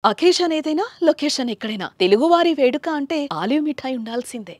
Occasion ఏదైనా location ఎక్కడైనా తెలుగువారి వేడుక అంటే ఆలివ్ మిఠాయి ఉండాల్సిందే.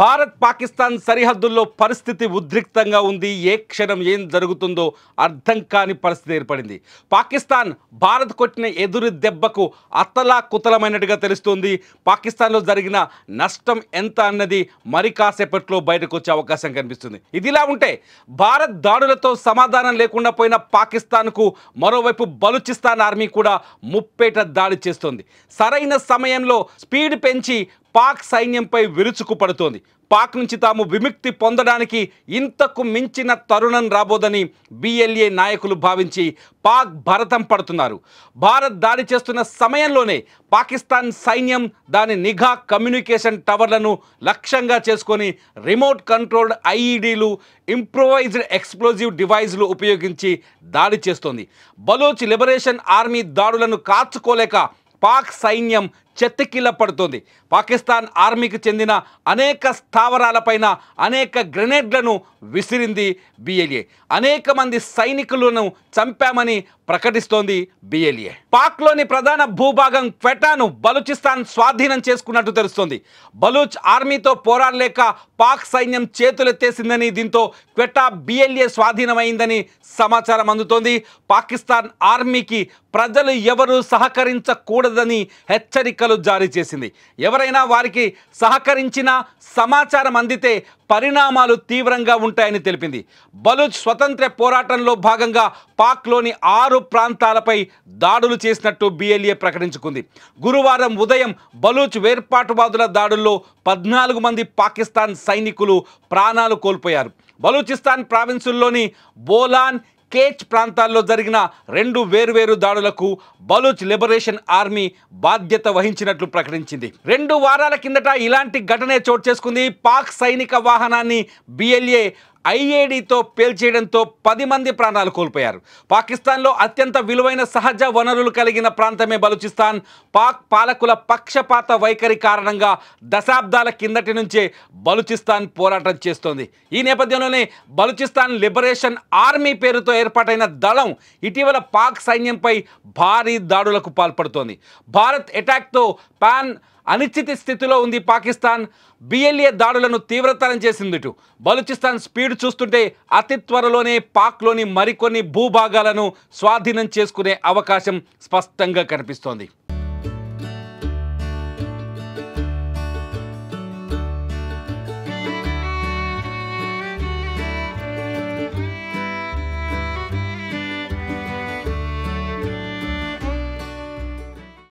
భారత్ పాకిస్తాన్ సరిహద్దుల్లో పరిస్థితి ఉద్రిక్తంగా ఉంది. ఏ క్షణం ఏం జరుగుతుందో అర్థం కాని పరిస్థితి ఏర్పడింది. పాకిస్తాన్ భారత్ కొట్టిన ఎదురు దెబ్బకు అతలాకుతలమైనట్టుగా తెలుస్తోంది. పాకిస్తాన్లో జరిగిన నష్టం ఎంత అన్నది మరి కాసేపట్లో బయటకు వచ్చే అవకాశం కనిపిస్తుంది. ఇదిలా ఉంటే భారత్ దాడులతో సమాధానం లేకుండా పోయిన పాకిస్తాన్కు మరోవైపు బలూచిస్తాన్ ఆర్మీ కూడా ముప్పేట దాడి చేస్తోంది. సరైన సమయంలో స్పీడ్ పెంచి పాక్ సైన్యంపై విరుచుకు పడుతోంది. పాక్ నుంచి తాము విముక్తి పొందడానికి ఇంతకు మించిన తరుణం రాబోదని బిఎల్ఏ నాయకులు భావించి పాక్ భరతం పడుతున్నారు. భారత్ దాడి చేస్తున్న సమయంలోనే పాకిస్తాన్ సైన్యం దాని నిఘా కమ్యూనికేషన్ టవర్లను లక్ష్యంగా చేసుకొని రిమోట్ కంట్రోల్డ్ ఐఈడీలు, ఇంప్రూవైజ్డ్ ఎక్స్ప్లోజివ్ డివైజ్లు ఉపయోగించి దాడి చేస్తోంది. బలూచ్ లిబరేషన్ ఆర్మీ దాడులను కాచుకోలేక పాక్ సైన్యం చెత్తకిల్ల పడుతోంది. పాకిస్తాన్ ఆర్మీకి చెందిన అనేక స్థావరాలపైన అనేక గ్రెనేడ్లను విసిరింది బిఎల్ఏ. అనేక మంది సైనికులను చంపామని ప్రకటిస్తోంది బిఎల్ఏ. పాక్లోని ప్రధాన భూభాగం క్వెటాను బలూచిస్తాన్ స్వాధీనం చేసుకున్నట్టు తెలుస్తోంది. బలూచ్ ఆర్మీతో పోరాడలేక పాక్ సైన్యం చేతులెత్తేసిందని, దీంతో క్వెటా బిఎల్ఏ స్వాధీనమైందని సమాచారం అందుతోంది. పాకిస్తాన్ ఆర్మీకి ప్రజలు ఎవరూ సహకరించకూడదని హెచ్చరికలు జారీ చేసింది. ఎవరైనా వారికి సహకరించినా సమాచారం అందితే పరిణామాలు తీవ్రంగా ఉంటాయని తెలిపింది. బలూచ్ స్వతంత్ర పోరాటంలో భాగంగా పాక్లోని 6 ప్రాంతాలపై దాడులు చేసినట్టు బిఎల్ఏ ప్రకటించుకుంది. గురువారం ఉదయం బలూచ్ వేర్పాటువాదుల దాడుల్లో 14 మంది పాకిస్తాన్ సైనికులు ప్రాణాలు కోల్పోయారు. బలూచిస్తాన్ ప్రావిన్సుల్లోని బోలాన్, కేచ్ ప్రాంతాల్లో జరిగిన 2 వేర్వేరు దాడులకు బలూచ్ లిబరేషన్ ఆర్మీ బాధ్యత వహించినట్లు ప్రకటించింది. 2 వారాల కిందట ఇలాంటి ఘటనే చోటు చేసుకుంది. పాక్ సైనిక వాహనాన్ని బిఎల్ఏ ఐఏడీతో పేల్చేయడంతో 10 మంది ప్రాణాలు కోల్పోయారు. పాకిస్తాన్లో అత్యంత విలువైన సహజ వనరులు కలిగిన ప్రాంతమే బలూచిస్తాన్. పాక్ పాలకుల పక్షపాత వైఖరి కారణంగా దశాబ్దాల కిందటి నుంచే బలూచిస్తాన్ పోరాటం చేస్తోంది. ఈ నేపథ్యంలోనే బలూచిస్తాన్ లిబరేషన్ ఆర్మీ పేరుతో ఏర్పాటైన దళం ఇటీవల పాక్ సైన్యంపై భారీ దాడులకు పాల్పడుతోంది. భారత్ అటాక్తో అనిశ్చిత స్థితిలో ఉంది పాకిస్తాన్. బిఎల్ఏ దాడులను తీవ్రతరం చేసింది. బలూచిస్తాన్ స్పీడ్ చూస్తుంటే అతి త్వరలోనే పాక్లోని మరికొన్ని భూభాగాలను స్వాధీనం చేసుకునే అవకాశం స్పష్టంగా కనిపిస్తోంది.